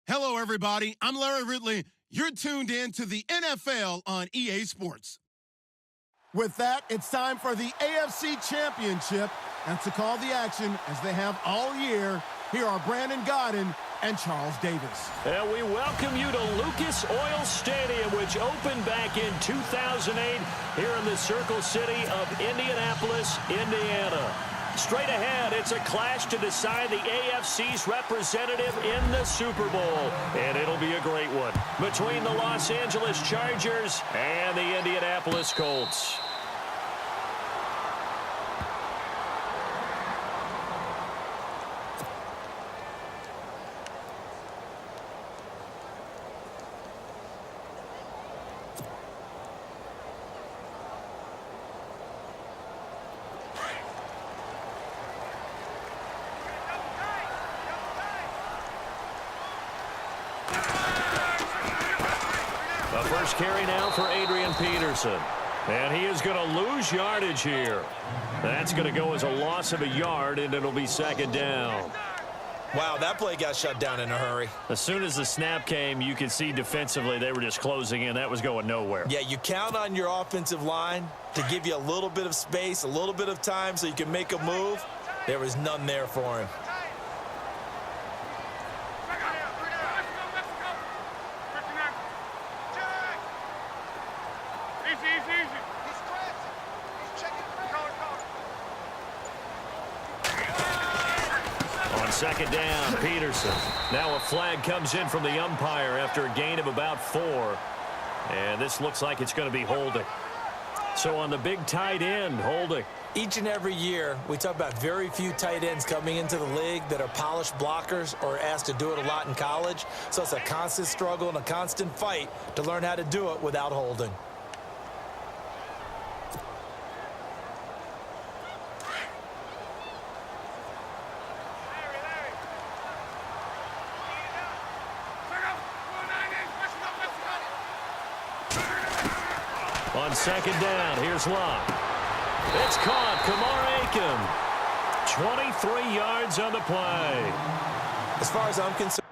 Hello, everybody. I'm Larry Ridley. You're tuned in to the NFL on EA Sports. With that, it's time for the AFC Championship. And to call the action, as they have all year, here are Brandon Godden and Charles Davis. And we welcome you to Lucas Oil Stadium, which opened back in 2008 here in the Circle City of Indianapolis, Indiana. Straight ahead, it's a clash to decide the AFC's representative in the Super Bowl. And it'll be a great one between the Los Angeles Chargers and the Indianapolis Colts. First carry now for Adrian Peterson. And he is going to lose yardage here. That's going to go as a loss of a yard, and it'll be second down. Wow, that play got shut down in a hurry. As soon as the snap came, you could see defensively they were just closing in. That was going nowhere. Yeah, you count on your offensive line to give you a little bit of space, a little bit of time so you can make a move. There was none there for him. Second down, Peterson. Now a flag comes in from the umpire after a gain of about 4. And this looks like it's going to be holding. So on the big tight end, holding. Each and every year, we talk about very few tight ends coming into the league that are polished blockers or asked to do it a lot in college. So it's a constant struggle and a constant fight to learn how to do it without holding. On second down, here's Locke. It's caught. Kamar Aiken. 23 yards on the play. As far as I'm concerned,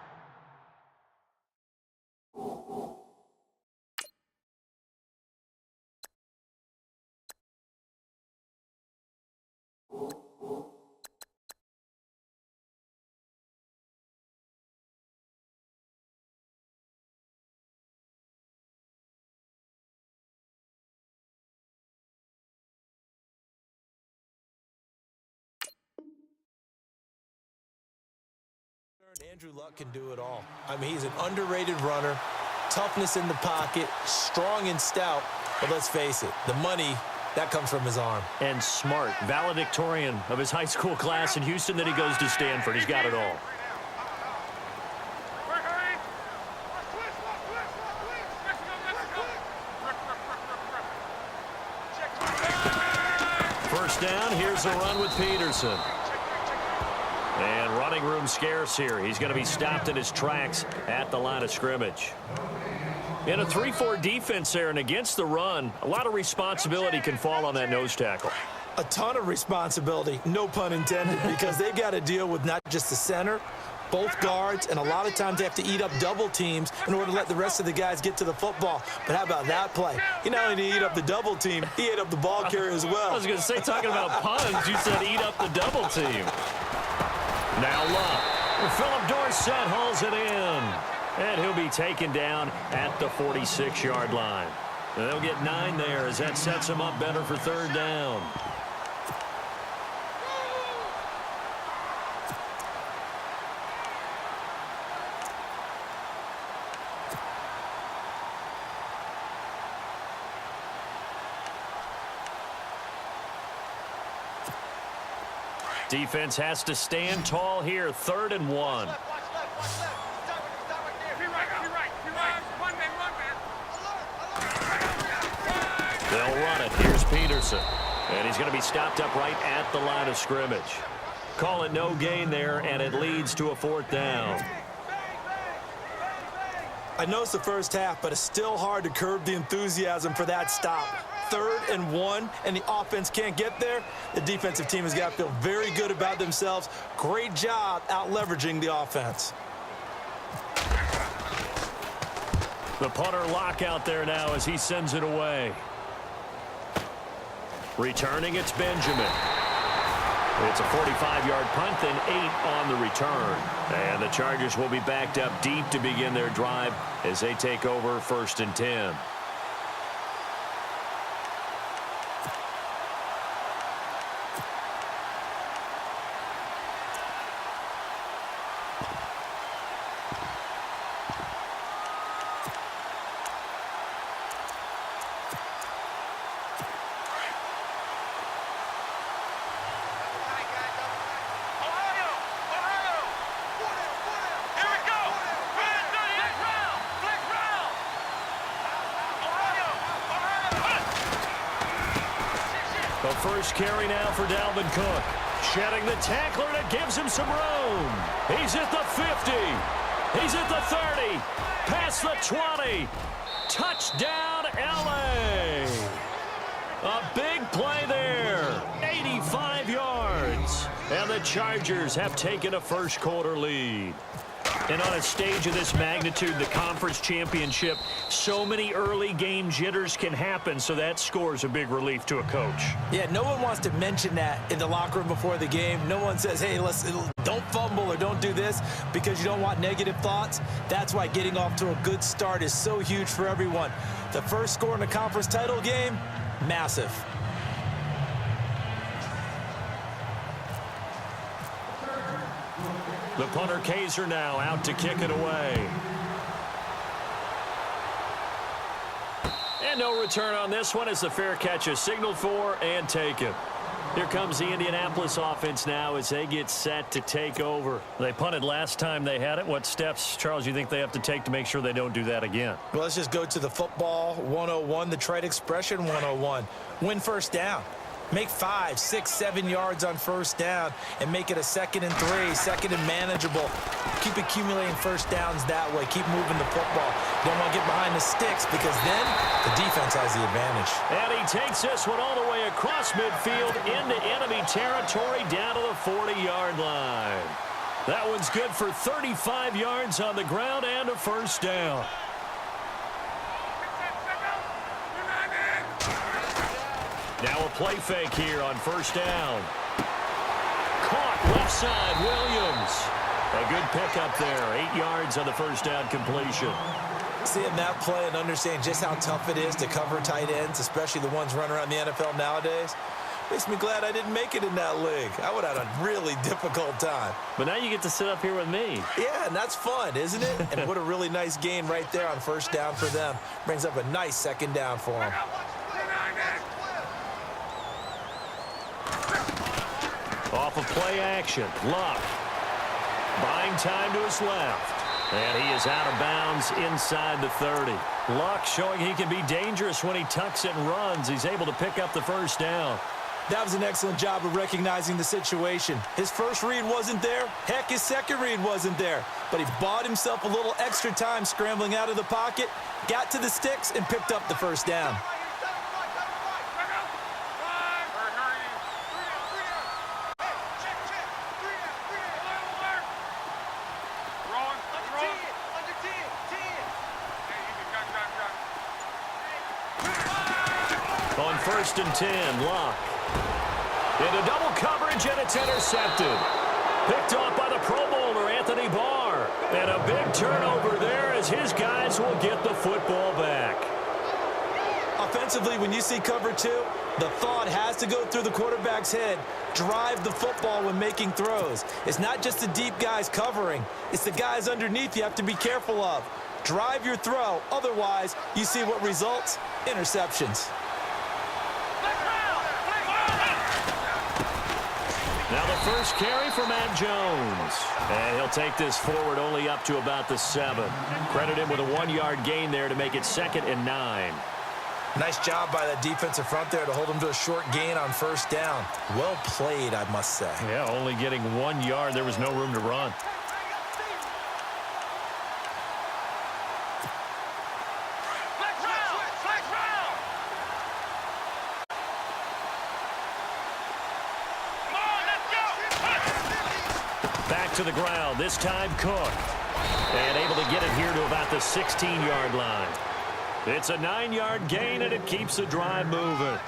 Andrew Luck can do it all. I mean, he's an underrated runner, toughness in the pocket, strong and stout, but let's face it, the money, that comes from his arm. And smart, valedictorian of his high school class in Houston, then he goes to Stanford. He's got it all. First down, here's a run with Peterson. And running room scarce here. He's going to be stopped in his tracks at the line of scrimmage. In a 3-4 defense there and against the run, a lot of responsibility can fall on that nose tackle. A ton of responsibility, no pun intended, because they've got to deal with not just the center, both guards, and a lot of times they have to eat up double teams in order to let the rest of the guys get to the football. But how about that play? He not only did he eat up the double team, he ate up the ball carrier as well. I was going to say, talking about puns, you said eat up the double team. Now Luck. Philip Dorsett hauls it in. And he'll be taken down at the 46-yard line. They'll get 9 there as that sets him up better for third down. Defense has to stand tall here, 3rd and 1. They'll run it. Here's Peterson. And he's going to be stopped up right at the line of scrimmage. Call it no gain there, and it leads to a 4th down. I know it's the first half, but it's still hard to curb the enthusiasm for that stop. 3rd and 1, and the offense can't get there. The defensive team has got to feel very good about themselves. Great job out leveraging the offense. The punter lock out there now as he sends it away. Returning, it's Benjamin. It's a 45-yard punt, then 8 on the return. And the Chargers will be backed up deep to begin their drive as they take over 1st and 10. The first carry now for Dalvin Cook. Shedding the tackler, and it gives him some room. He's at the 50. He's at the 30. Past the 20. Touchdown, L.A. A big play there. 85 yards. And the Chargers have taken a first-quarter lead. And on a stage of this magnitude, the conference championship, so many early game jitters can happen, so that scores a big relief to a coach. Yeah, no one wants to mention that in the locker room before the game. No one says, hey, don't fumble or don't do this because you don't want negative thoughts. That's why getting off to a good start is so huge for everyone. The first score in a conference title game, massive. The punter Kaiser now out to kick it away. And no return on this one as the fair catch is signaled for and taken. Here comes the Indianapolis offense now as they get set to take over. They punted last time they had it. What steps, Charles, you think they have to take to make sure they don't do that again? Well, let's just go to the football 101, the trite expression 101. Win first down. Make 5, 6, 7 yards on first down and make it a 2nd and 3, 2nd and manageable. Keep accumulating first downs that way. Keep moving the football. You don't want to get behind the sticks because then the defense has the advantage. And he takes this one all the way across midfield into enemy territory down to the 40-yard line. That one's good for 35 yards on the ground and a first down. Now a play fake here on first down. Caught left side, Williams. A good pickup there. 8 yards on the first down completion. Seeing that play and understanding just how tough it is to cover tight ends, especially the ones running around the NFL nowadays, makes me glad I didn't make it in that league. I would have had a really difficult time. But now you get to sit up here with me. Yeah, and that's fun, isn't it? And what a really nice gain right there on first down for them. Brings up a nice 2nd down for them. Off of play action, Luck buying time to his left, and he is out of bounds inside the 30. Luck showing he can be dangerous when he tucks it and runs. He's able to pick up the first down. That was an excellent job of recognizing the situation. His first read wasn't there. Heck, his second read wasn't there. But he bought himself a little extra time scrambling out of the pocket, got to the sticks, and picked up the first down. On 1st and 10, Luck. Into double coverage, and it's intercepted. Picked off by the Pro Bowler, Anthony Barr. And a big turnover there as his guys will get the football back. Offensively, when you see cover 2, the thought has to go through the quarterback's head. Drive the football when making throws. It's not just the deep guys covering. It's the guys underneath you have to be careful of. Drive your throw. Otherwise, you see what results? Interceptions. Now the first carry for Matt Jones. And he'll take this forward only up to about the 7. Credit him with a 1-yard gain there to make it 2nd and 9. Nice job by that defensive front there to hold him to a short gain on first down. Well played, I must say. Yeah, only getting 1 yard. There was no room to run. Back to the ground. This time Cook. And able to get it here to about the 16-yard line. It's a 9-yard gain, and it keeps the drive moving.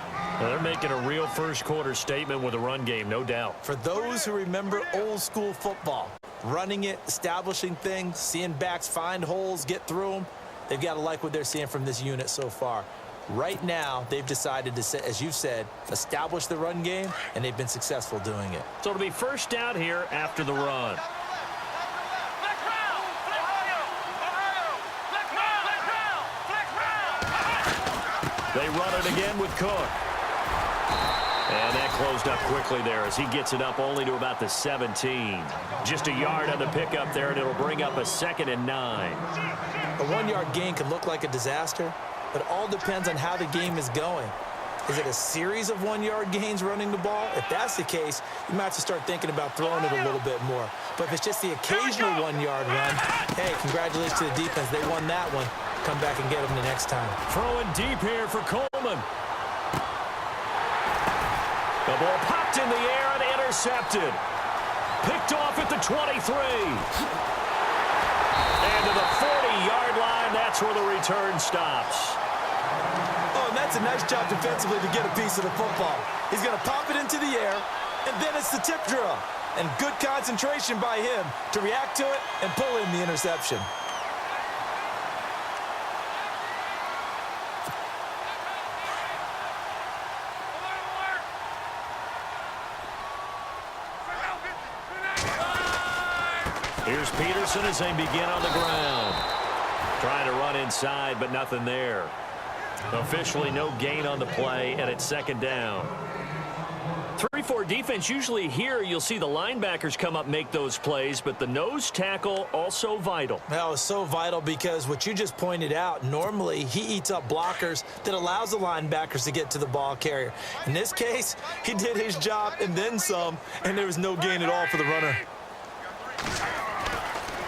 Well, they're making a real first-quarter statement with a run game, no doubt. For those who remember old-school football, running it, establishing things, seeing backs find holes, get through them, they've got to like what they're seeing from this unit so far. Right now, they've decided to, as you said, establish the run game, and they've been successful doing it. So it'll be first down here after the run. They run it again with Cook. And that closed up quickly there as he gets it up only to about the 17. Just a yard on the pickup there, and it'll bring up a 2nd and 9. A 1-yard gain can look like a disaster, but it all depends on how the game is going. Is it a series of 1-yard gains running the ball? If that's the case, you might have to start thinking about throwing it a little bit more. But if it's just the occasional 1-yard run, hey, congratulations to the defense. They won that one. Come back and get them the next time. Throwing deep here for Coleman. The ball popped in the air and intercepted. Picked off at the 23. And to the 40-yard line, that's where the return stops. Oh, and that's a nice job defensively to get a piece of the football. He's going to pop it into the air, and then it's the tip drill. And good concentration by him to react to it and pull in the interception. Here's Peterson as they begin on the ground. Trying to run inside, but nothing there. Officially no gain on the play, and it's 2nd down. 3-4 defense, usually here you'll see the linebackers come up make those plays, but the nose tackle also vital. That was so vital because what you just pointed out, normally he eats up blockers that allows the linebackers to get to the ball carrier. In this case, he did his job and then some, and there was no gain at all for the runner.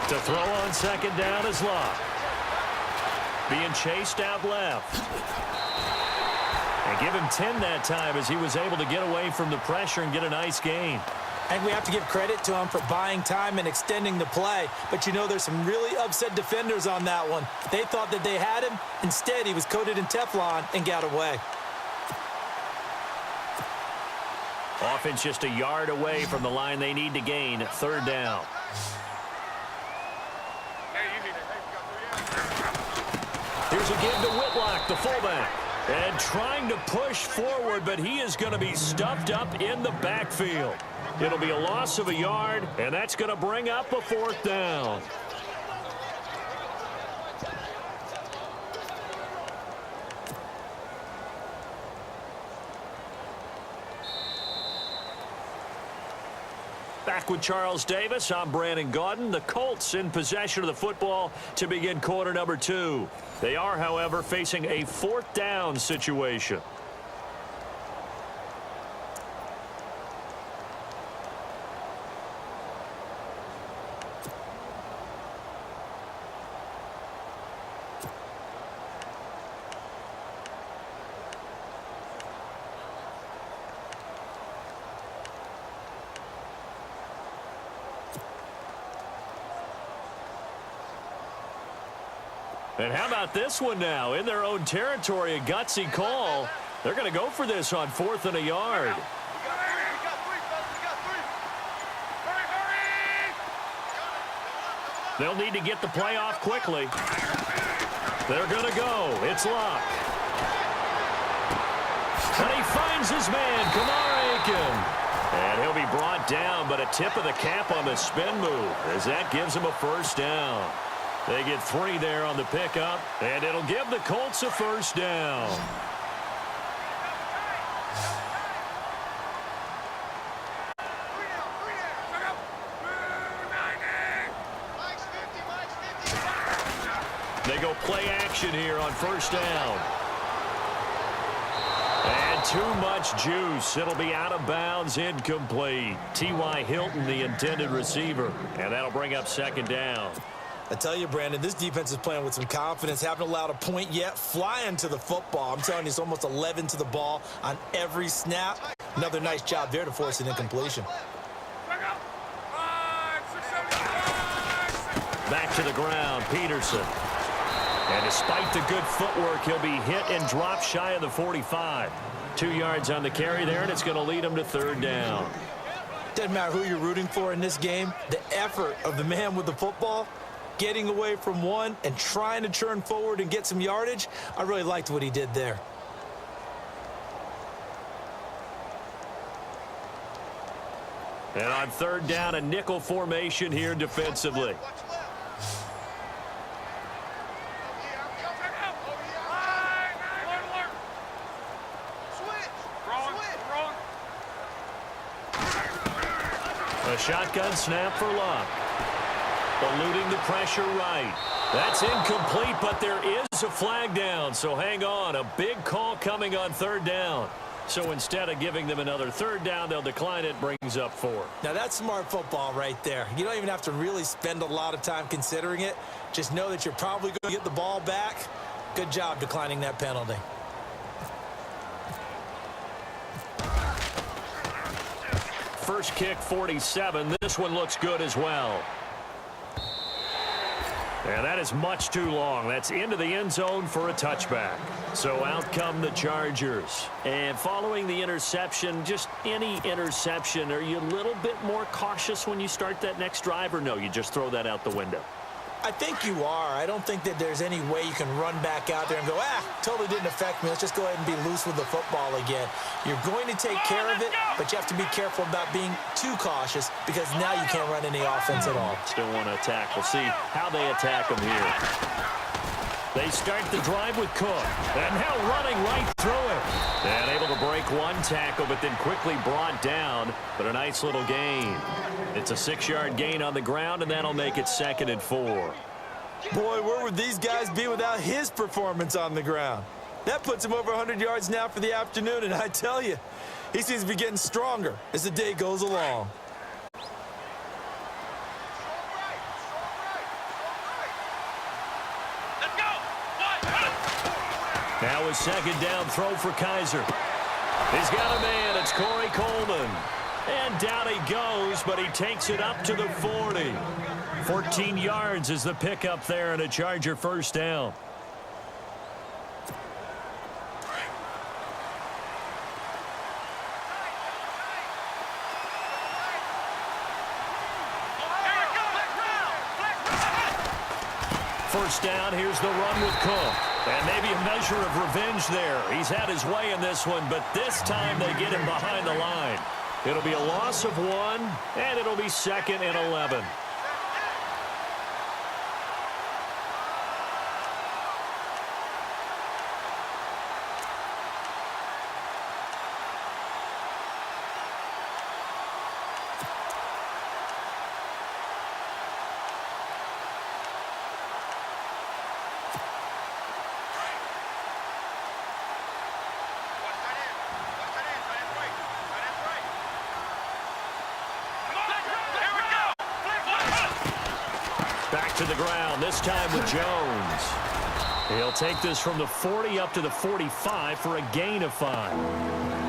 To throw on 2nd down is Locke. Being chased out left. And give him 10 that time as he was able to get away from the pressure and get a nice gain. And we have to give credit to him for buying time and extending the play. But you know there's some really upset defenders on that one. They thought that they had him. Instead, he was coated in Teflon and got away. Offense just a yard away from the line they need to gain. 3rd down. Here's a give to Whitlock, the fullback. And trying to push forward, but he is going to be stuffed up in the backfield. It'll be a loss of a yard, and that's going to bring up a 4th down. Back with Charles Davis, I'm Brandon Gaudin. The Colts in possession of the football to begin quarter number 2. They are, however, facing a 4th down situation. And how about this one now? In their own territory, a gutsy call. They're going to go for this on 4th and a yard. They'll need to get the play off quickly. They're going to go. It's Locke. And he finds his man, Kamar Aiken. And he'll be brought down, but a tip of the cap on the spin move as that gives him a 1st down. They get 3 there on the pickup, and it'll give the Colts a 1st down. They go play action here on 1st down. And too much juice. It'll be out of bounds, incomplete. T.Y. Hilton, the intended receiver, and that'll bring up 2nd down. I tell you, Brandon, this defense is playing with some confidence. Haven't allowed a point yet. Flying to the football. I'm telling you, it's almost 11 to the ball on every snap. Another nice job there to force an incompletion. Back to the ground, Peterson. And despite the good footwork, he'll be hit and dropped shy of the 45. 2 yards on the carry there, and it's going to lead him to third down. Doesn't matter who you're rooting for in this game. The effort of the man with the football, getting away from one and trying to turn forward and get some yardage, I really liked what he did there. And on third down, a nickel formation here defensively. A shotgun snap for Luck. Eluding the pressure right. That's incomplete, but there is a flag down, so hang on. A big call coming on third down. So instead of giving them another third down, they'll decline it, brings up 4. Now that's smart football right there. You don't even have to really spend a lot of time considering it. Just know that you're probably going to get the ball back. Good job declining that penalty. First kick, 47. This one looks good as well. And that is much too long. That's into the end zone for a touchback. So out come the Chargers. And following the interception, just any interception, are you a little bit more cautious when you start that next drive, or no, you just throw that out the window? I think you are. I don't think that there's any way you can run back out there and go, totally didn't affect me. Let's just go ahead and be loose with the football again. You're going to take care of it, but you have to be careful about being too cautious because now you can't run any offense at all. Still want to attack. We'll see how they attack them here. They start the drive with Cook. And now running right through it. And able to break one tackle, but then quickly brought down. But a nice little gain. It's a 6-yard gain on the ground, and that'll make it 2nd and 4. Boy, where would these guys be without his performance on the ground? That puts him over 100 yards now for the afternoon, and I tell you, he seems to be getting stronger as the day goes along. Now a 2nd down throw for Kaiser. He's got a man. It's Corey Coleman. And down he goes, but he takes it up to the 40. 14 yards is the pickup there, and a Charger first down. First down, here's the run with Cook. And maybe a measure of revenge there. He's had his way in this one, but this time they get him behind the line. It'll be a loss of 1, and it'll be 2nd and 11. To the ground, this time with Jones. He'll take this from the 40 up to the 45 for a gain of 5.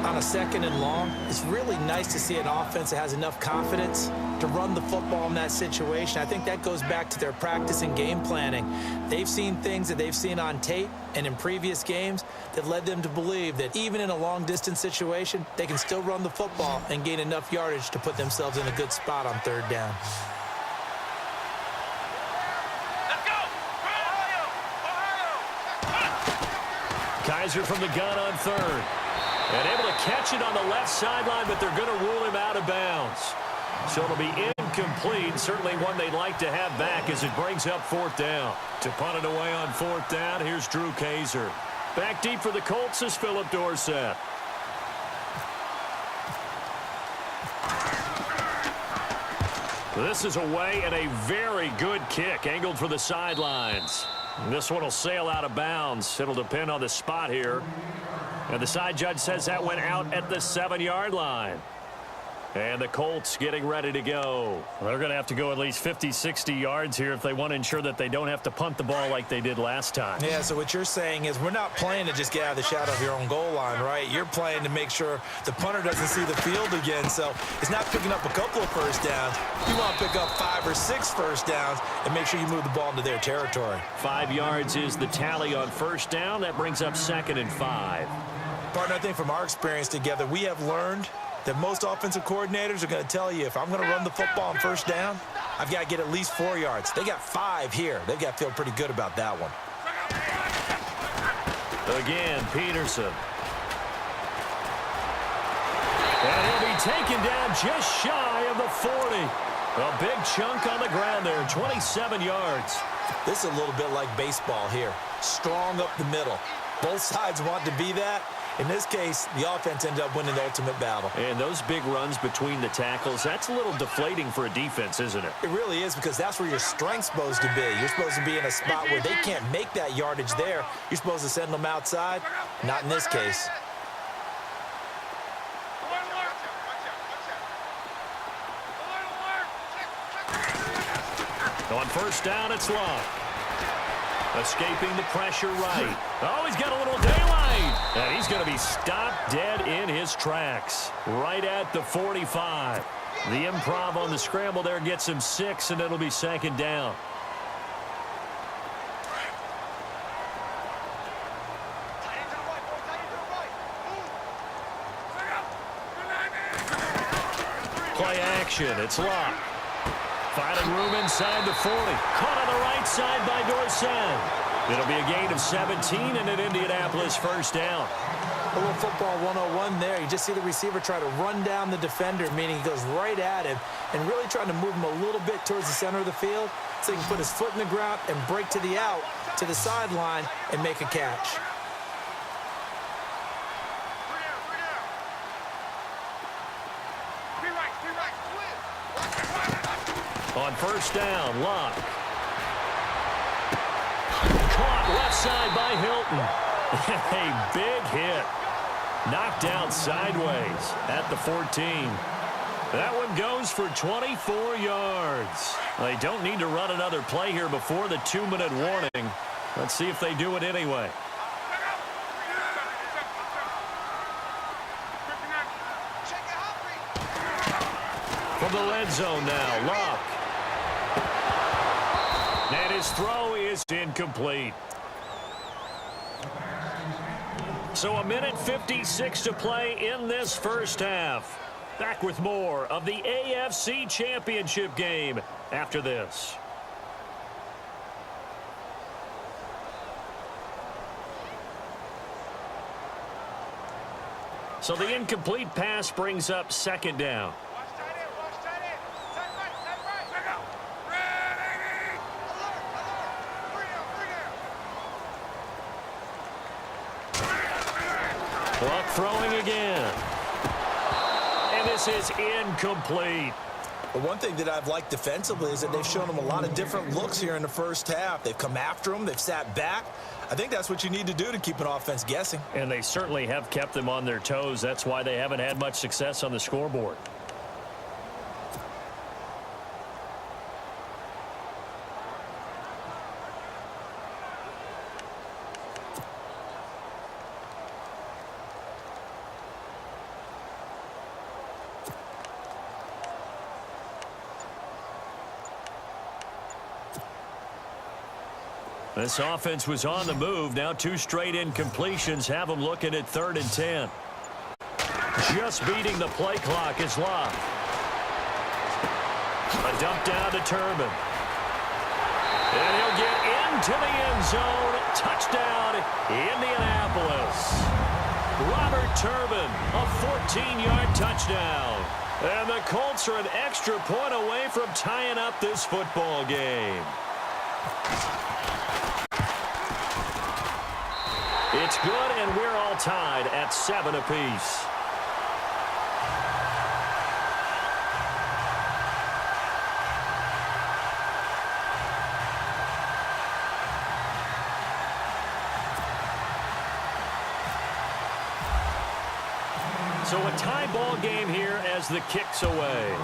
On a 2nd and long, it's really nice to see an offense that has enough confidence to run the football in that situation. I think that goes back to their practice and game planning. They've seen things that they've seen on tape and in previous games that led them to believe that even in a long-distance situation, they can still run the football and gain enough yardage to put themselves in a good spot on 3rd down. Kaiser from the gun on 3rd. And able to catch it on the left sideline, but they're going to rule him out of bounds. So it'll be incomplete. Certainly one they'd like to have back as it brings up 4th down. To punt it away on 4th down, here's Drew Kaiser. Back deep for the Colts is Philip Dorsett. This is away and a very good kick, angled for the sidelines. This one will sail out of bounds. It'll depend on the spot here. And the side judge says that went out at the 7-yard line. And the Colts getting ready to go. They're going to have to go at least 50, 60 yards here if they want to ensure that they don't have to punt the ball like they did last time. Yeah, so what you're saying is we're not playing to just get out of the shadow of your own goal line, right? You're playing to make sure the punter doesn't see the field again. So it's not picking up a couple of first downs. You want to pick up 5 or 6 first downs and make sure you move the ball into their territory. 5 yards is the tally on first down. That brings up 2nd and 5. Partner, I think from our experience together, we have learned that most offensive coordinators are going to tell you if I'm going to run the football on first down, I've got to get at least 4 yards. They got 5 here. They've got to feel pretty good about that one. Again, Peterson. And he'll be taken down just shy of the 40. A big chunk on the ground there, 27 yards. This is a little bit like baseball here. Strong up the middle. Both sides want to be that. In this case, the offense ended up winning the ultimate battle. And those big runs between the tackles, that's a little deflating for a defense, isn't it? It really is, because that's where your strength's supposed to be. You're supposed to be in a spot where they can't make that yardage there. You're supposed to send them outside. Not in this case. On first down, it's Locke. Escaping the pressure right. Oh, he's got a little daylight. And he's going to be stopped dead in his tracks. Right at the 45. The improv on the scramble there gets him 6, and it'll be 2nd down. Play action. It's Locke. Finding room inside the 40. Caught on the right side by Dorsett. It'll be a gain of 17 and an Indianapolis first down. A little football 101 there. You just see the receiver try to run down the defender, meaning he goes right at him and really trying to move him a little bit towards the center of the field so he can put his foot in the ground and break to the out, to the sideline, and make a catch. On first down, Locke. Caught left side by Hilton. A big hit. Knocked down sideways at the 14. That one goes for 24 yards. They don't need to run another play here before the 2-minute warning. Let's see if they do it anyway. From the red zone now, Locke. And his throw is incomplete. So 1:56 to play in this first half. Back with more of the AFC Championship game after this. So the incomplete pass brings up 2nd down. Luck throwing again. And this is incomplete. But one thing that I've liked defensively is that they've shown them a lot of different looks here in the first half. They've come after them. They've sat back. I think that's what you need to do to keep an offense guessing. And they certainly have kept them on their toes. That's why they haven't had much success on the scoreboard. This offense was on the move. Now 2 straight incompletions have them looking at 3rd and 10. Just beating the play clock is Locke. A dump down to Turbin. And he'll get into the end zone. Touchdown, Indianapolis. Robert Turbin, a 14-yard touchdown. And the Colts are an extra point away from tying up this football game. It's good, and we're all tied at 7 apiece. So a tie ball game here as the kick's away.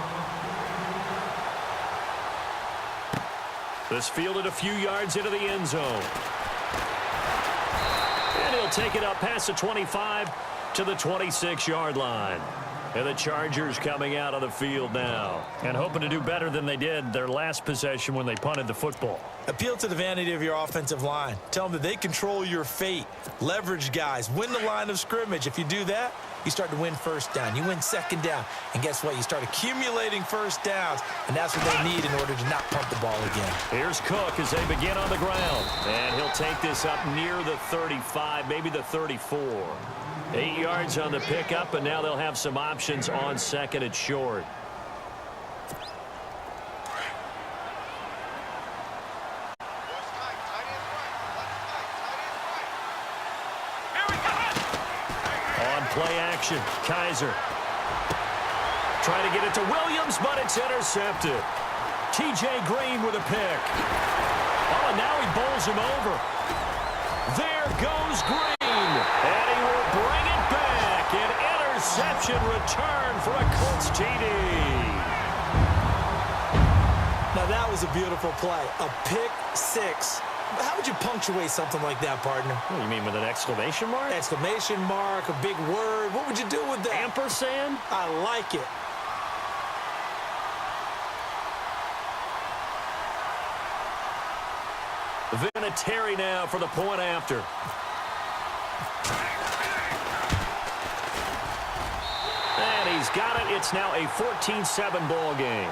This fielded a few yards into the end zone. And he'll take it up past the 25 to the 26-yard line. And the Chargers coming out on the field now and hoping to do better than they did their last possession when they punted the football. Appeal to the vanity of your offensive line. Tell them that they control your fate. Leverage guys. Win the line of scrimmage. If you do that, you start to win first down. You win second down. And guess what? You start accumulating first downs. And that's what they need in order to not punt the ball again. Here's Cook as they begin on the ground. And he'll take this up near the 35, maybe the 34. 8 yards on the pickup, and now they'll have some options on second and short. On play action, Kaiser. Trying to get it to Williams, but it's intercepted. T.J. Green with a pick. Oh, and now he bowls him over. There goes Green. And he will bring it back. An interception return for a Colts TD. Now, that was a beautiful play. A pick six. How would you punctuate something like that, partner? What, you mean with an exclamation mark? Exclamation mark, a big word. What would you do with that? Ampersand? I like it. Vinatieri now for the point after. And he's got it. It's now a 14-7 ball game.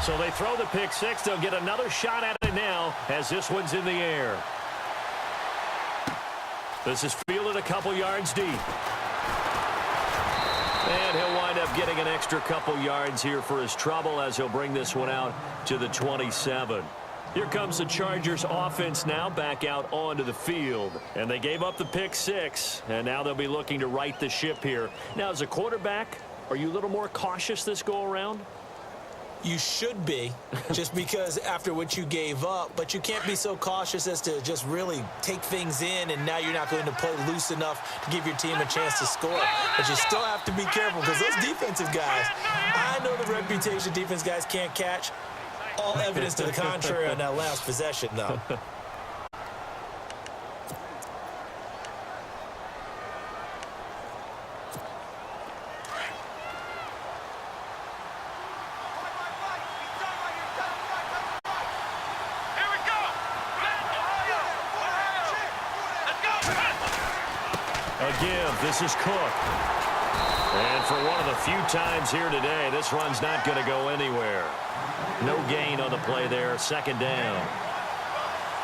So they throw the pick six. They'll get another shot at it now as this one's in the air. This is fielded a couple yards deep. And he'll wind up getting an extra couple yards here for his trouble as he'll bring this one out to the 27. Here comes the Chargers offense now back out onto the field. And they gave up the pick six, and now they'll be looking to right the ship here. Now, as a quarterback, are you a little more cautious this go-around? You should be, just because after what you gave up, but you can't be so cautious as to just really take things in, and now you're not going to play loose enough to give your team a chance to score. But you still have to be careful because those defensive guys, I know the reputation defense guys can't catch. All evidence to the contrary on that last possession, though. Again, this is Cook. And for one of the few times here today, this run's not going to go anywhere. No gain on the play there, second down.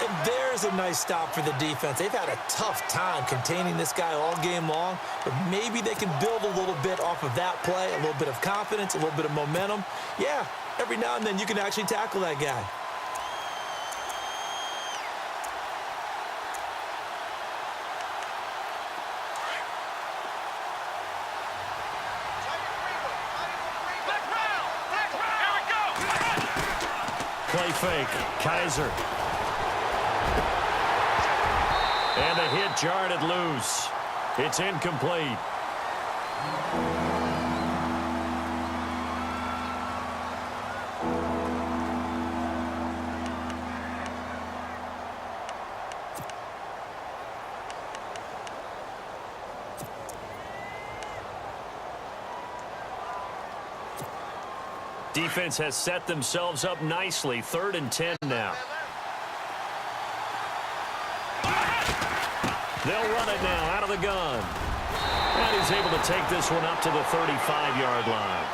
And there's a nice stop for the defense. They've had a tough time containing this guy all game long, but maybe they can build a little bit off of that play, a little bit of confidence, a little bit of momentum. Yeah, every now and then you can actually tackle that guy. Play fake. Kaiser. And the hit jarred it loose. It's incomplete. Defense has set themselves up nicely. 3rd and 10 now. They'll run it now out of the gun. And he's able to take this one up to the 35-yard line.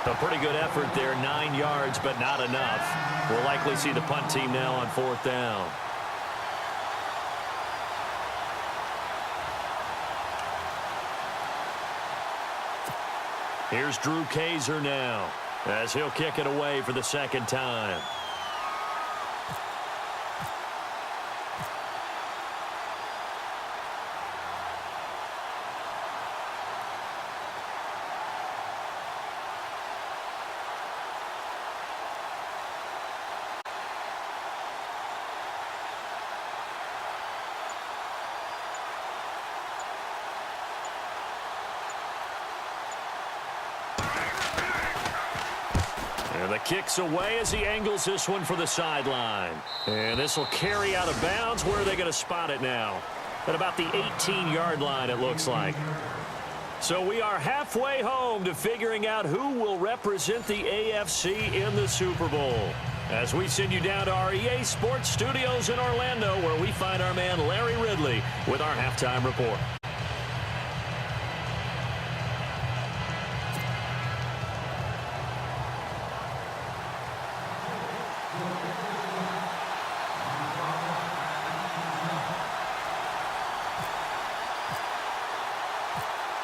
A pretty good effort there, 9 yards, but not enough. We'll likely see the punt team now on 4th down. Here's Drew Kaiser now, as he'll kick it away for the second time. kicks away as he angles this one for the sideline. And this will carry out of bounds. Where are they going to spot it now? At about the 18-yard line, it looks like. So we are halfway home to figuring out who will represent the AFC in the Super Bowl. As we send you down to our EA Sports Studios in Orlando, where we find our man Larry Ridley with our halftime report.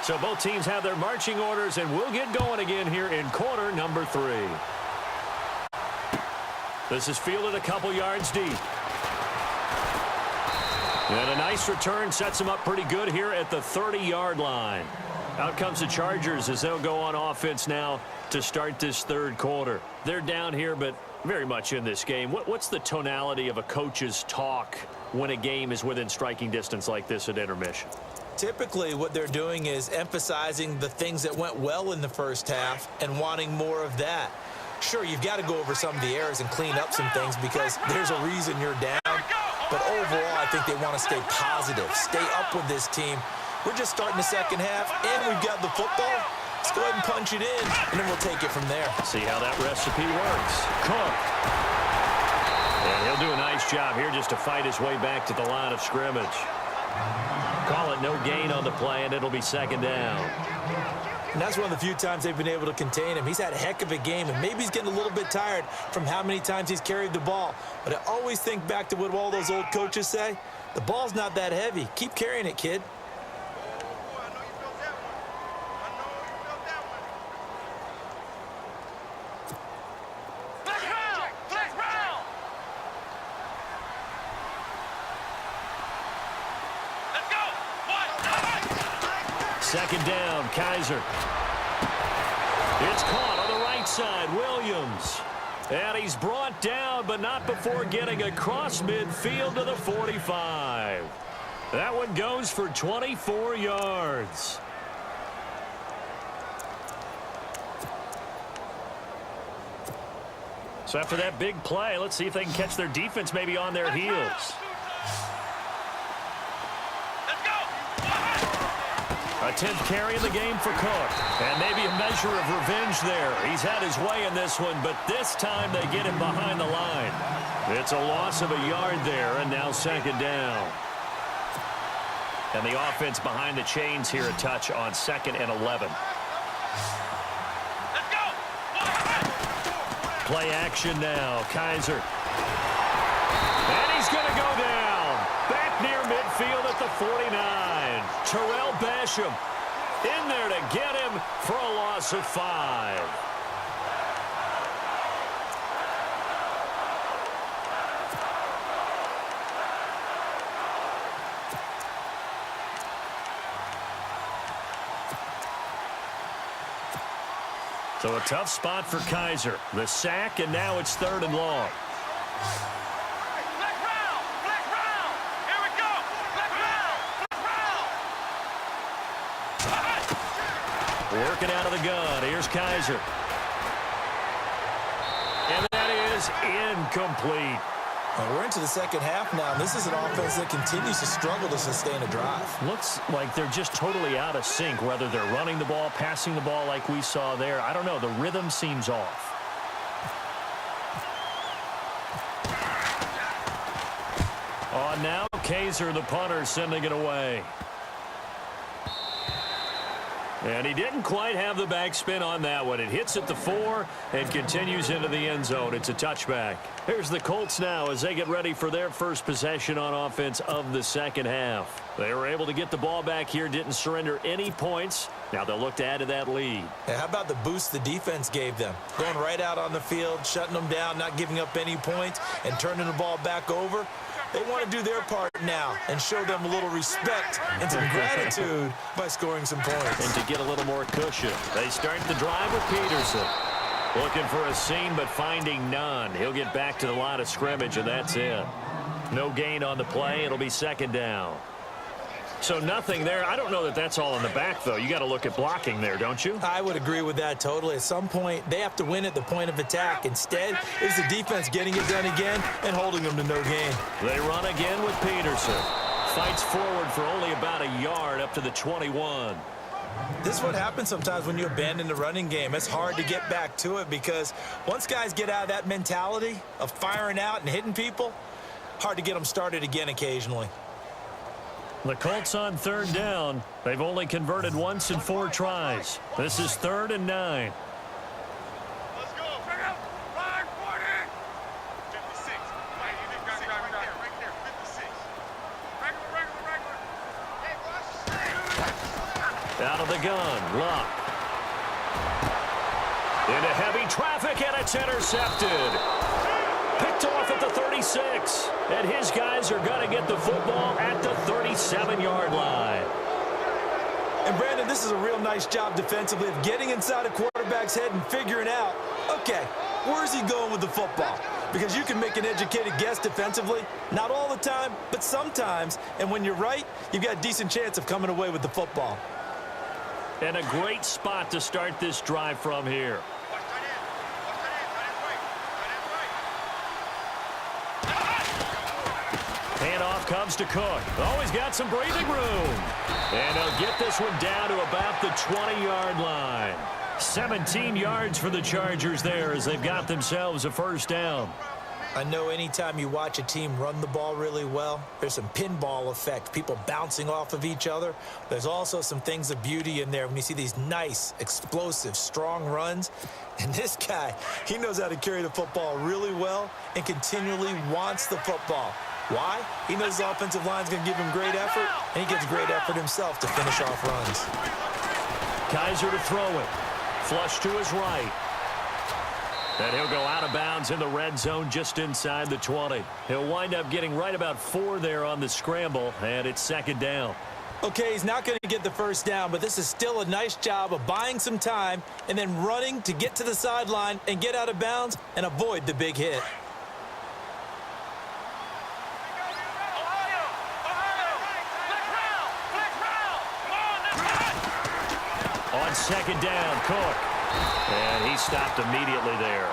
So both teams have their marching orders, and we'll get going again here in quarter number 3. This is fielded a couple yards deep. And a nice return sets them up pretty good here at the 30-yard line. Out comes the Chargers as they'll go on offense now to start this third quarter. They're down here, but very much in this game. What's the tonality of a coach's talk when a game is within striking distance like this at intermission? Typically, what they're doing is emphasizing the things that went well in the first half and wanting more of that. Sure, you've got to go over some of the errors and clean up some things because there's a reason you're down. But overall, I think they want to stay positive, stay up with this team. We're just starting the second half, and we've got the football. Let's go ahead and punch it in, and then we'll take it from there. See how that recipe works. Cook. And he'll do a nice job here just to fight his way back to the line of scrimmage. Call it no gain on the play, and it'll be second down. And that's one of the few times they've been able to contain him. He's had a heck of a game, and maybe he's getting a little bit tired from how many times he's carried the ball. But I always think back to what all those old coaches say. The ball's not that heavy. Keep carrying it, kid. Second down, Kaiser. It's caught on the right side, Williams. And he's brought down, but not before getting across midfield to the 45. That one goes for 24 yards. So after that big play, let's see if they can catch their defense maybe on their heels. A 10th carry of the game for Cook. And maybe a measure of revenge there. He's had his way in this one, but this time they get him behind the line. It's a loss of a yard there, and now second down. And the offense behind the chains here a touch on 2nd and 11. Let's go! Play action now. Kaiser. And he's going to go down. Back near midfield at the 49. Terrell Basham in there to get him for a loss of 5. So a tough spot for Kaiser. The sack, and now it's 3rd and long. Working out of the gun. Here's Kaiser. And that is incomplete. Well, we're into the second half now, and this is an offense that continues to struggle to sustain a drive. Looks like they're just totally out of sync, whether they're running the ball, passing the ball like we saw there. I don't know. The rhythm seems off. On now, Kaiser, the punter, sending it away. And he didn't quite have the backspin on that one. It hits at the 4 and continues into the end zone. It's a touchback. Here's the Colts now as they get ready for their first possession on offense of the second half. They were able to get the ball back here, didn't surrender any points. Now they'll look to add to that lead. And how about the boost the defense gave them? Going right out on the field, shutting them down, not giving up any points, and turning the ball back over. They want to do their part now and show them a little respect and some gratitude by scoring some points. And to get a little more cushion, they start the drive with Peterson. Looking for a seam, but finding none. He'll get back to the line of scrimmage, and that's it. No gain on the play. It'll be second down. So nothing there. I don't know that that's all in the back, though. You got to look at blocking there, don't you? I would agree with that totally. At some point, they have to win at the point of attack. Instead, it's the defense getting it done again and holding them to no gain. They run again with Peterson. Fights forward for only about a yard up to the 21. This is what happens sometimes when you abandon the running game. It's hard to get back to it because once guys get out of that mentality of firing out and hitting people, hard to get them started again occasionally. The Colts on third down. They've only converted once in 4 tries. This is 3rd and 9. Let's go. Bring up. 540. 56. Right there. 56. Regular. Hey, Russ. Out of the gun. Luck. Into heavy traffic, and it's intercepted. Picked off at the 36. And his guys are going to get the football at the 37-yard line. And, Brandon, this is a real nice job defensively of getting inside a quarterback's head and figuring out, okay, where's he going with the football? Because you can make an educated guess defensively, not all the time, but sometimes. And when you're right, you've got a decent chance of coming away with the football. And a great spot to start this drive from here. Handoff comes to Cook. Oh, he's got some breathing room. And they'll get this one down to about the 20-yard line. 17 yards for the Chargers there as they've got themselves a first down. I know anytime you watch a team run the ball really well, there's some pinball effect, people bouncing off of each other. There's also some things of beauty in there when you see these nice, explosive, strong runs. And this guy, he knows how to carry the football really well and continually wants the football. Why? He knows the offensive line's going to give him great effort, and he gives great effort himself to finish off runs. Kaiser to throw it. Flush to his right. And he'll go out of bounds in the red zone just inside the 20. He'll wind up getting right about 4 there on the scramble, and it's 2nd down. Okay, he's not going to get the first down, but this is still a nice job of buying some time and then running to get to the sideline and get out of bounds and avoid the big hit. On 2nd down, Cook. And he stopped immediately there.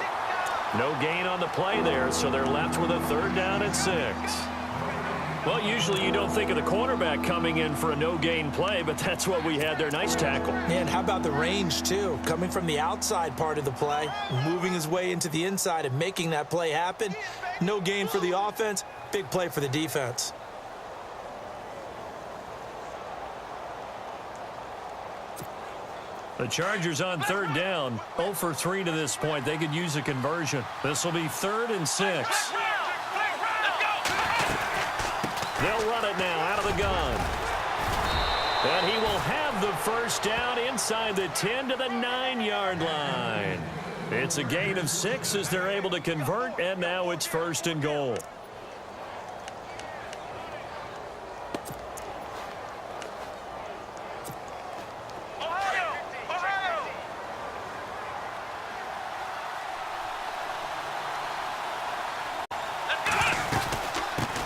No gain on the play there, so they're left with a 3rd down and 6. Well, usually you don't think of the quarterback coming in for a no-gain play, but that's what we had there. Nice tackle. And how about the range, too? Coming from the outside part of the play, moving his way into the inside and making that play happen. No gain for the offense, big play for the defense. The Chargers on 3rd down, 0 for 3 to this point. They could use a conversion. This will be 3rd and 6. They'll run it now out of the gun. And he will have the first down inside the 10 to the 9-yard line. It's a gain of 6 as they're able to convert, and now it's 1st and goal.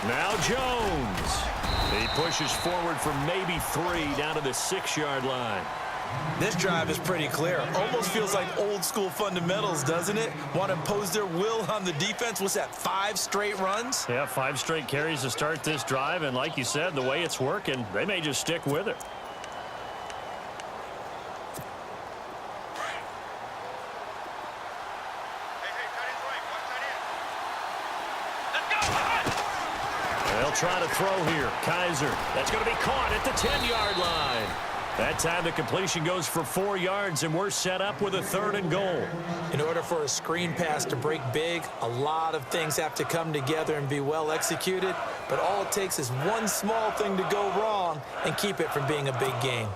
Now Jones. He pushes forward for maybe 3 down to the 6-yard line. This drive is pretty clear. Almost feels like old school fundamentals, doesn't it? Want to impose their will on the defense. What's that, 5 straight runs? Yeah, 5 straight carries to start this drive. And like you said, the way it's working, they may just stick with it. They'll try to throw here. Kaiser. That's going to be caught at the 10-yard line. That time the completion goes for 4 yards, and we're set up with a 3rd and goal. In order for a screen pass to break big, a lot of things have to come together and be well executed. But all it takes is one small thing to go wrong and keep it from being a big game.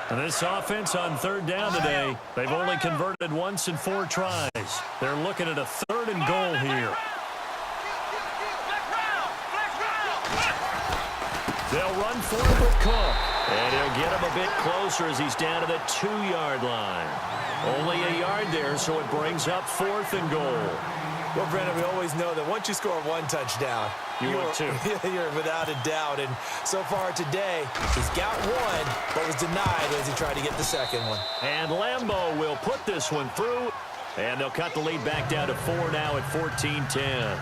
And this offense on 3rd down today, they've only converted once in 4 tries. They're looking at a 3rd and goal here. They'll run for it with Cook. And he'll get him a bit closer as he's down to the 2-yard line. Only a yard there, so it brings up 4th and goal. Well, Brennan, we always know that once you score one touchdown, you're without a doubt. And so far today, he's got one, but was denied as he tried to get the second one. And Lambeau will put this one through, and they'll cut the lead back down to 4 now at 14-10.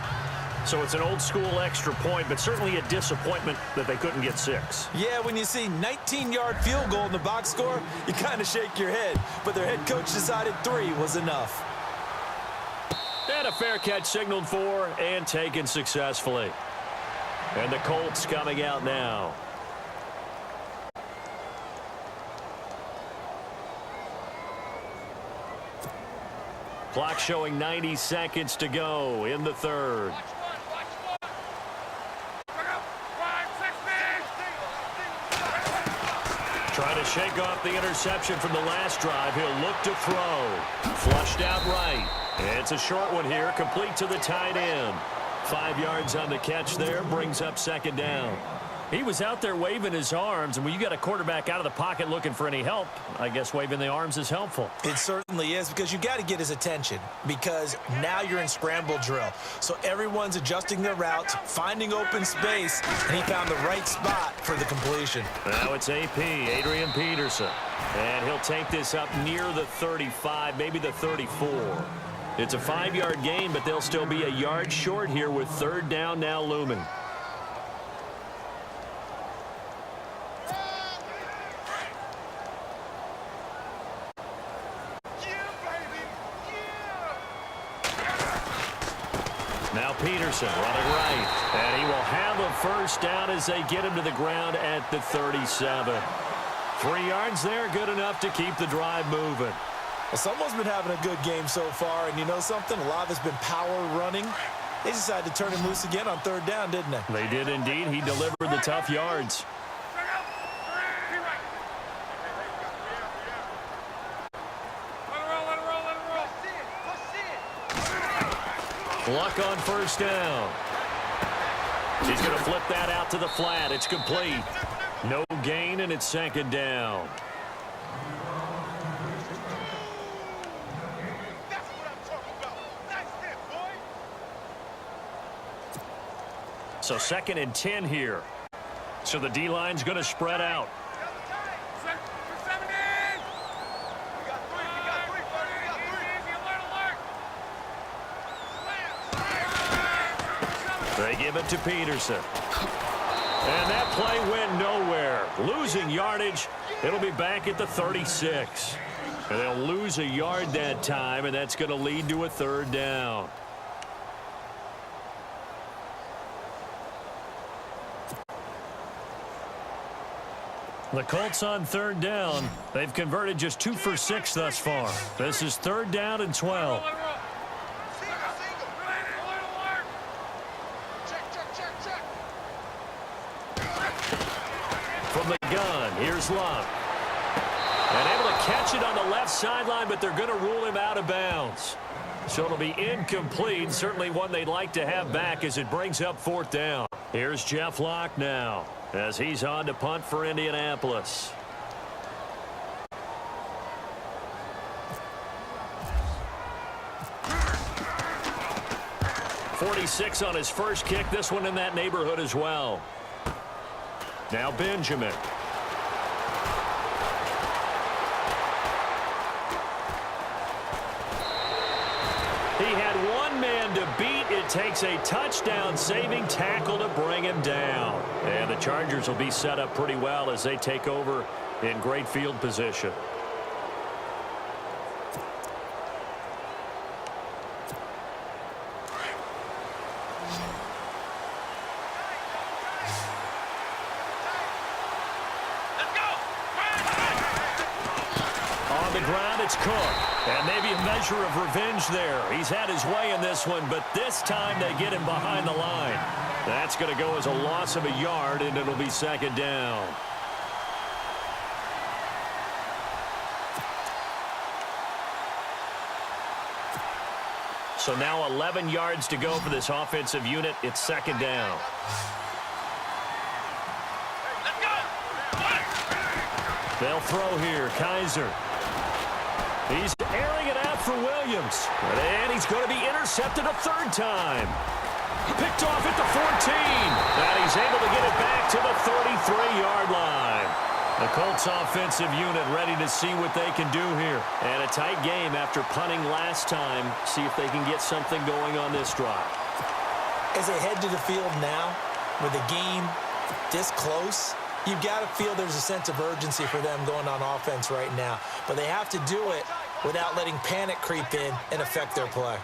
So it's an old-school extra point, but certainly a disappointment that they couldn't get 6. Yeah, when you see 19-yard field goal in the box score, you kind of shake your head. But their head coach decided 3 was enough. And a fair catch signaled for and taken successfully. And the Colts coming out now. Clock showing 90 seconds to go in the third. Trying to shake off the interception from the last drive. He'll look to throw. Flushed out right. It's a short one here, complete to the tight end. 5 yards on the catch there, brings up second down. He was out there waving his arms, and when you got a quarterback out of the pocket looking for any help, I guess waving the arms is helpful. It certainly is, because you got to get his attention, because now you're in scramble drill. So everyone's adjusting their routes, finding open space, and he found the right spot for the completion. Now it's AP, Adrian Peterson. And he'll take this up near the 35, maybe the 34. It's a 5-yard gain, but they'll still be a yard short here with third down now looming. Now Peterson running right, and he will have a first down as they get him to the ground at the 37. 3 yards there, good enough to keep the drive moving. Well, someone's been having a good game so far, and you know something? A lot of it's been power running. They decided to turn him loose again on third down, didn't they? They did indeed. He delivered the tough yards. Luck on first down. He's going to flip that out to the flat. It's complete. No gain, and it's second down. So 2nd and 10 here. So the D-line's going to spread out. They give it to Peterson. And that play went nowhere. Losing yardage. It'll be back at the 36. And they'll lose a yard that time, and that's going to lead to a third down. The Colts on third down. They've converted just 2 for 6 thus far. This is third down and 12. From the gun, here's Luck. And able to catch it on the left sideline, but they're going to rule him out of bounds. So it'll be incomplete. Certainly one they'd like to have back as it brings up 4th down. Here's Jeff Locke now, as he's on to punt for Indianapolis. .46 on his first kick. This one in that neighborhood as well. Now Benjamin. He had one man to beat. It takes a touchdown-saving tackle to bring him down. And the Chargers will be set up pretty well as they take over in great field position. On the ground, it's Cook. And maybe a measure of revenge there. He's had his way in this one, but this time they get him behind the line. That's going to go as a loss of a yard, and it'll be second down. So now 11 yards to go for this offensive unit. It's second down. They'll throw here. Kaiser. He's airing it out off for Williams. And he's going to be intercepted a third time. Picked off at the 14. And he's able to get it back to the 33-yard line. The Colts offensive unit ready to see what they can do here. And a tight game after punting last time. See if they can get something going on this drive. As they head to the field now, with the game this close, you've got to feel there's a sense of urgency for them going on offense right now. But they have to do it without letting panic creep in and affect their play.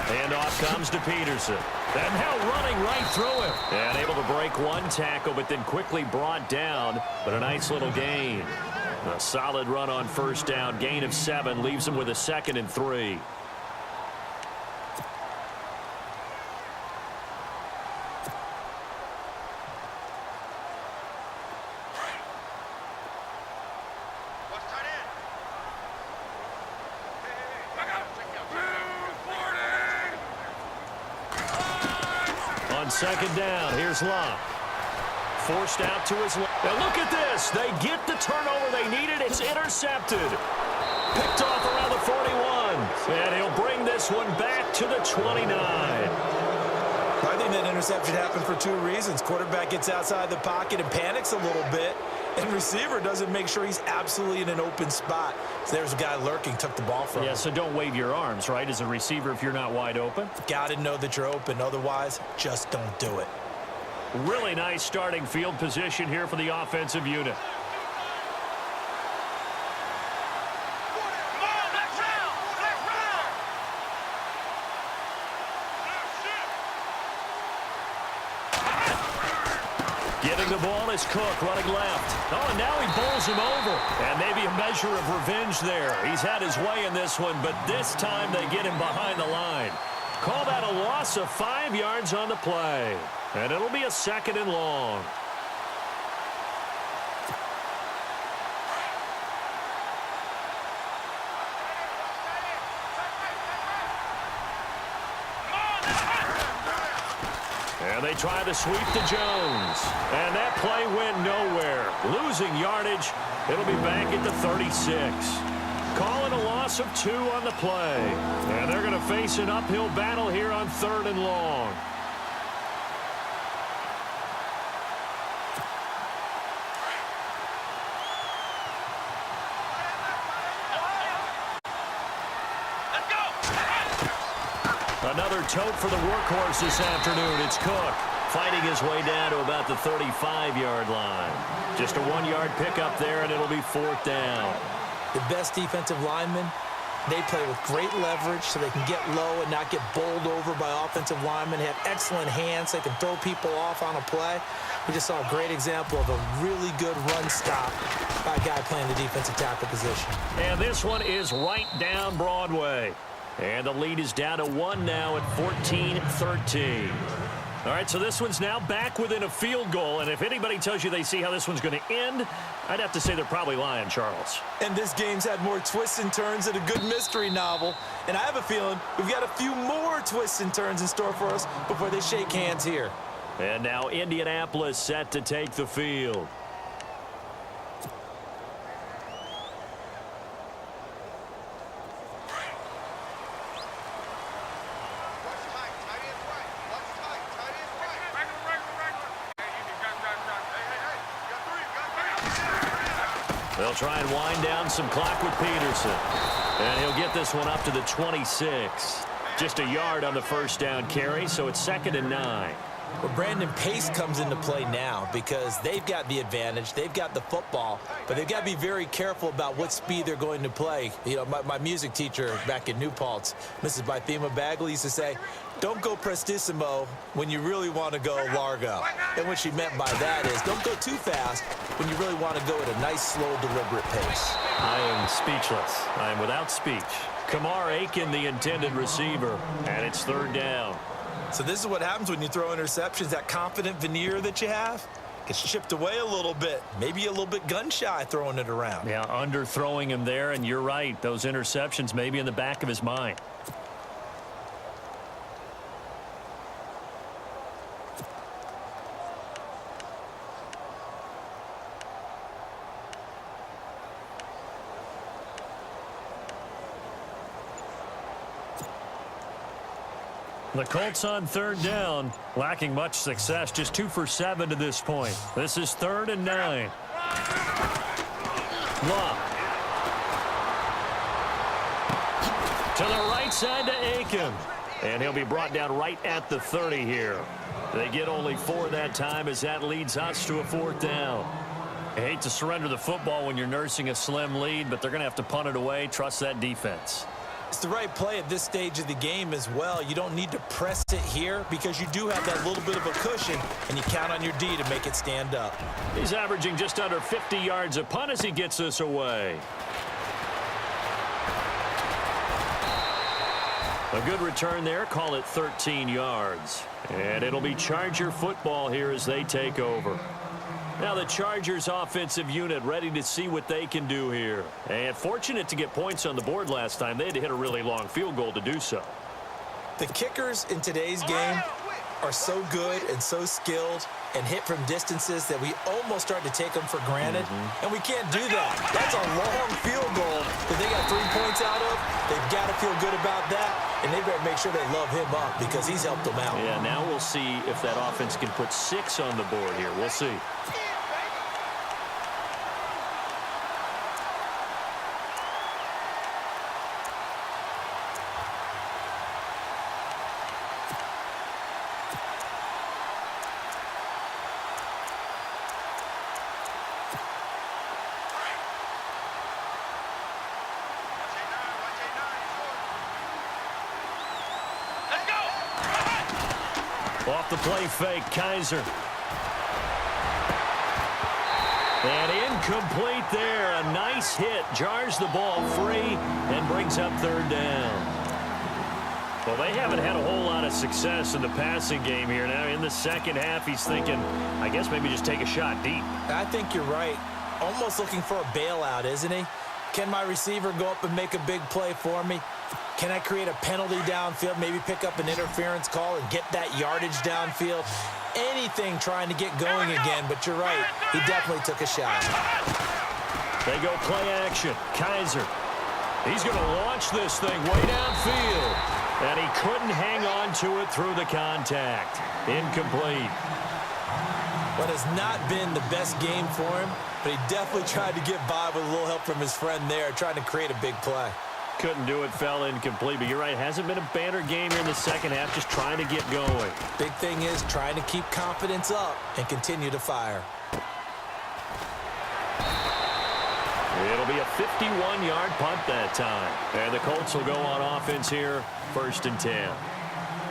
And off comes to Peterson. And now running right through him. And able to break one tackle, but then quickly brought down. But a nice little gain. A solid run on first down. Gain of 7 leaves him with a 2nd and 3. On second down, here's Locke. Forced out to his left. Now look at this. They get the turnover they needed. It's intercepted. Picked off around the 41. And he'll bring this one back to the 29. I think that interception happened for 2 reasons. Quarterback gets outside the pocket and panics a little bit. And receiver doesn't make sure he's absolutely in an open spot. So there's a guy lurking, took the ball from him. Yeah, so don't wave your arms, right, as a receiver if you're not wide open. Got to know that you're open. Otherwise, just don't do it. Really nice starting field position here for the offensive unit. Getting the ball is Cook running left. Oh, and now he bowls him over. And maybe a measure of revenge there. He's had his way in this one, but this time they get him behind the line. Call that a loss of 5 yards on the play. And it'll be a 2nd and long. And they try the sweep to Jones. And that play went nowhere. Losing yardage. It'll be back at the 36. Calling a loss of 2 on the play. And they're going to face an uphill battle here on 3rd and long. Another tote for the workhorse this afternoon. It's Cook fighting his way down to about the 35-yard line. Just a 1-yard pickup there, and it'll be 4th down. The best defensive linemen, they play with great leverage so they can get low and not get bowled over by offensive linemen. They have excellent hands. They can throw people off on a play. We just saw a great example of a really good run stop by a guy playing the defensive tackle position. And this one is right down Broadway. And the lead is down to 1 now at 14-13. All right, so this one's now back within a field goal. And if anybody tells you they see how this one's going to end, I'd have to say they're probably lying, Charles. And this game's had more twists and turns than a good mystery novel. And I have a feeling we've got a few more twists and turns in store for us before they shake hands here. And now Indianapolis set to take the field. They'll try and wind down some clock with Peterson. And he'll get this one up to the 26. Just a yard on the first down carry, so it's 2nd and 9. Well, Brandon, pace comes into play now because they've got the advantage. They've got the football, but they've got to be very careful about what speed they're going to play. You know, my music teacher back in New Paltz, Mrs. Bythema Bagley, used to say, don't go prestissimo when you really want to go largo. And what she meant by that is don't go too fast when you really want to go at a nice, slow, deliberate pace. I am speechless. I am without speech. Kamar Aiken, the intended receiver, and it's 3rd down. So this is what happens when you throw interceptions. That confident veneer that you have gets chipped away a little bit. Maybe a little bit gun-shy throwing it around. Yeah, underthrowing him there, and you're right. Those interceptions may be in the back of his mind. The Colts on third down, lacking much success, just 2 for 7 to this point. This is 3rd and 9. Law. To the right side to Aiken. And he'll be brought down right at the 30 here. They get only 4 that time as that leads us to a 4th down. I hate to surrender the football when you're nursing a slim lead, but they're going to have to punt it away. Trust that defense. It's the right play at this stage of the game as well. You don't need to press it here because you do have that little bit of a cushion, and you count on your D to make it stand up. He's averaging just under 50 yards a punt as he gets this away. A good return there. Call it 13 yards. And it'll be Charger football here as they take over. Now the Chargers offensive unit ready to see what they can do here. And fortunate to get points on the board last time. They had to hit a really long field goal to do so. The kickers in today's game are so good and so skilled and hit from distances that we almost start to take them for granted. And we can't do that. That's a long field goal that they got 3 points out of. They've got to feel good about that. And they better make sure they love him up because he's helped them out. Yeah, now we'll see if that offense can put 6 on the board here. We'll see. Off the play fake, Kaiser. And incomplete there. A nice hit. Jars the ball free and brings up 3rd down. Well, they haven't had a whole lot of success in the passing game here. Now in the second half, he's thinking, I guess maybe just take a shot deep. I think you're right. Almost looking for a bailout, isn't he? Can my receiver go up and make a big play for me? Can I create a penalty downfield, maybe pick up an interference call and get that yardage downfield? Anything trying to get going again, but you're right. He definitely took a shot. They go play action. Kaiser. He's going to launch this thing way downfield. And he couldn't hang on to it through the contact. Incomplete. What has not been the best game for him, but he definitely tried to get by with a little help from his friend there, trying to create a big play. Couldn't do it, fell incomplete. But you're right, hasn't been a banner game here in the second half, just trying to get going. Big thing is trying to keep confidence up and continue to fire. It'll be a 51-yard punt that time. And the Colts will go on offense here, 1st and 10.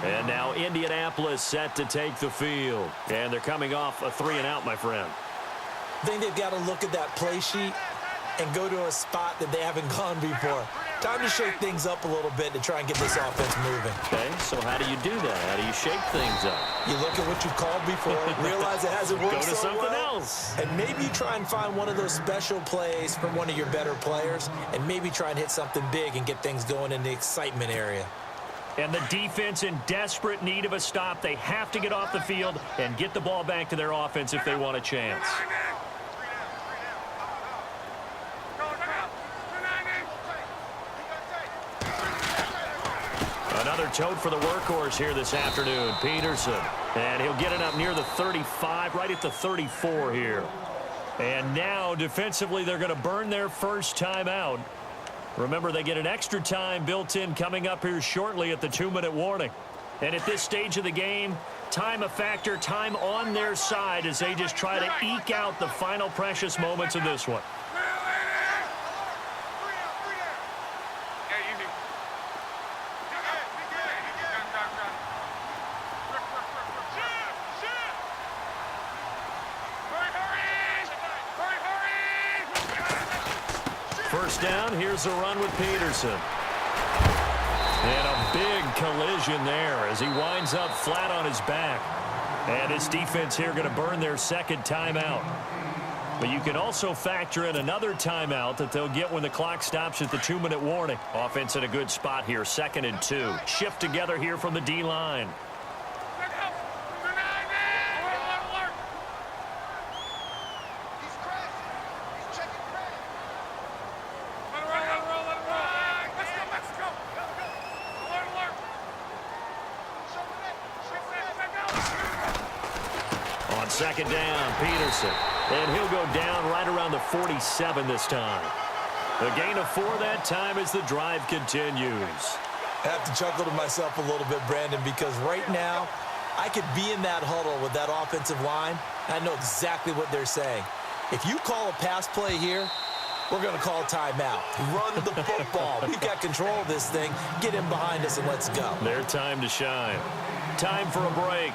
And now Indianapolis set to take the field. And they're coming off a 3-and-out, my friend. I think they've got to look at that play sheet and go to a spot that they haven't gone before. Time to shake things up a little bit to try and get this offense moving. Okay, so how do you do that? How do you shake things up? You look at what you called before, realize it hasn't worked Go to so something well, else. and maybe try and find one of those special plays from one of your better players, and maybe try and hit something big and get things going in the excitement area. And the defense in desperate need of a stop. They have to get off the field and get the ball back to their offense if they want a chance. Another tote for the workhorse here this afternoon, Peterson. And he'll get it up near the 35, right at the 34 here. And now, defensively, they're going to burn their first timeout. Remember, they get an extra time built in coming up here shortly at the 2-minute warning. And at this stage of the game, time a factor, time on their side as they just try to eke out the final precious moments of this one. First down, here's a run with Peterson. And a big collision there as he winds up flat on his back. And his defense here going to burn their second timeout. But you can also factor in another timeout that they'll get when the clock stops at the 2-minute warning. Offense in a good spot here, 2nd and 2. Shift together here from the D-line. second down, Peterson. And he'll go down right around the 47 this time. A gain of 4 that time as the drive continues. I have to chuckle to myself a little bit, Brandon, because right now I could be in that huddle with that offensive line, and I know exactly what they're saying. If you call a pass play here, we're going to call a timeout. Run the football. We've got control of this thing. Get him behind us and let's go. Their time to shine. Time for a break.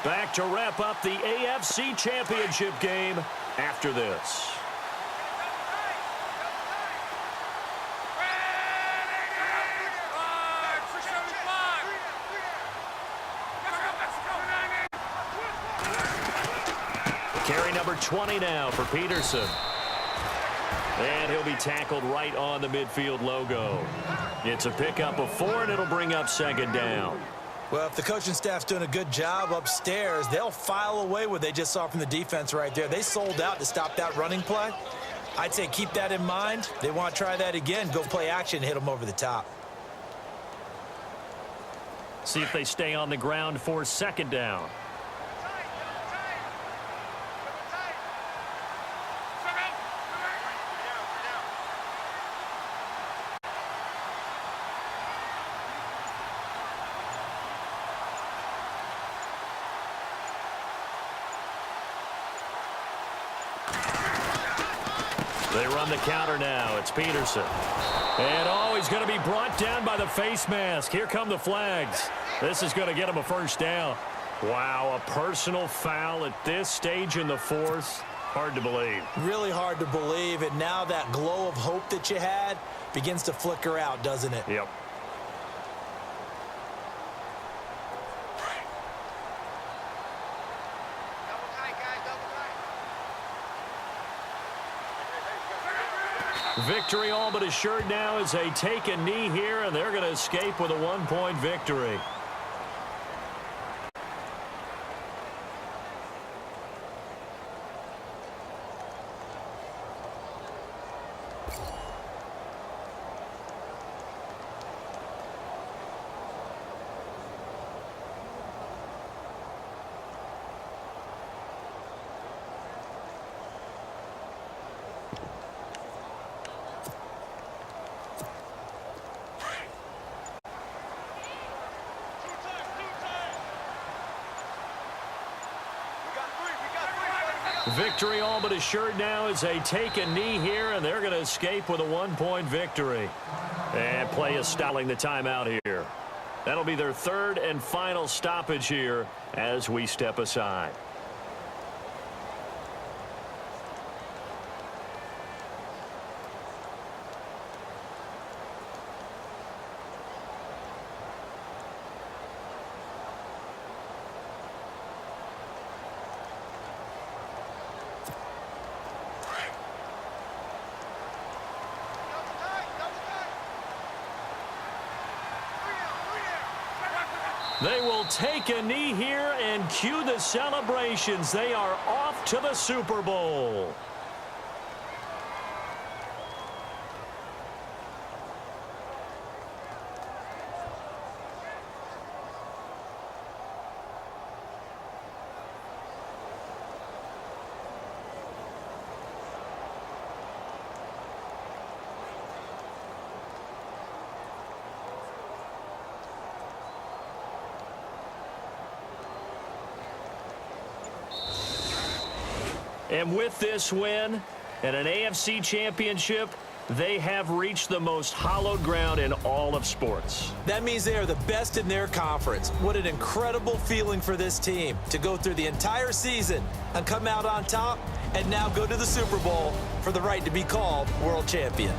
Back to wrap up the AFC Championship game after this. Carry number 20 now for Peterson. And he'll be tackled right on the midfield logo. It's a pickup of 4, and it'll bring up second down. Well, if the coaching staff's doing a good job upstairs, they'll file away what they just saw from the defense right there. They sold out to stop that running play. I'd say keep that in mind. They want to try that again. Go play action, hit them over the top. See if they stay on the ground for second down. They run the counter now. It's Peterson. And, he's going to be brought down by the face mask. Here come the flags. This is going to get him a first down. Wow, a personal foul at this stage in the fourth. Hard to believe. Really hard to believe, and now that glow of hope that you had begins to flicker out, doesn't it? Yep. Victory all but assured now as they take a knee here, and they're going to escape with a 1-point victory. Victory all but assured now as they take a knee here, and they're going to escape with a 1-point victory. And play is stalling the timeout here. That'll be their third and final stoppage here as we step aside. They will take a knee here and cue the celebrations. They are off to the Super Bowl. And with this win and an AFC championship, they have reached the most hallowed ground in all of sports. That means they are the best in their conference. What an incredible feeling for this team to go through the entire season and come out on top and now go to the Super Bowl for the right to be called world champion.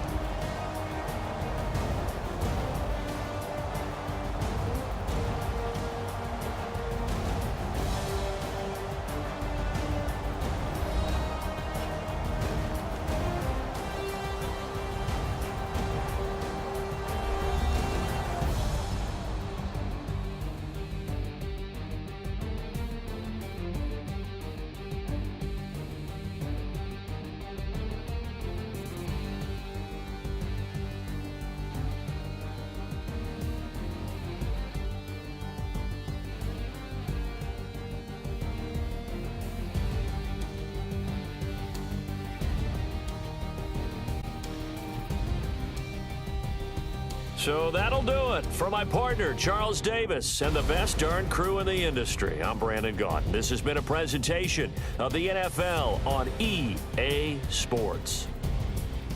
So that'll do it. For my partner, Charles Davis, and the best darn crew in the industry, I'm Brandon Gaudin. This has been a presentation of the NFL on EA Sports.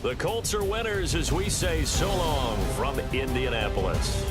The Colts are winners as we say so long from Indianapolis.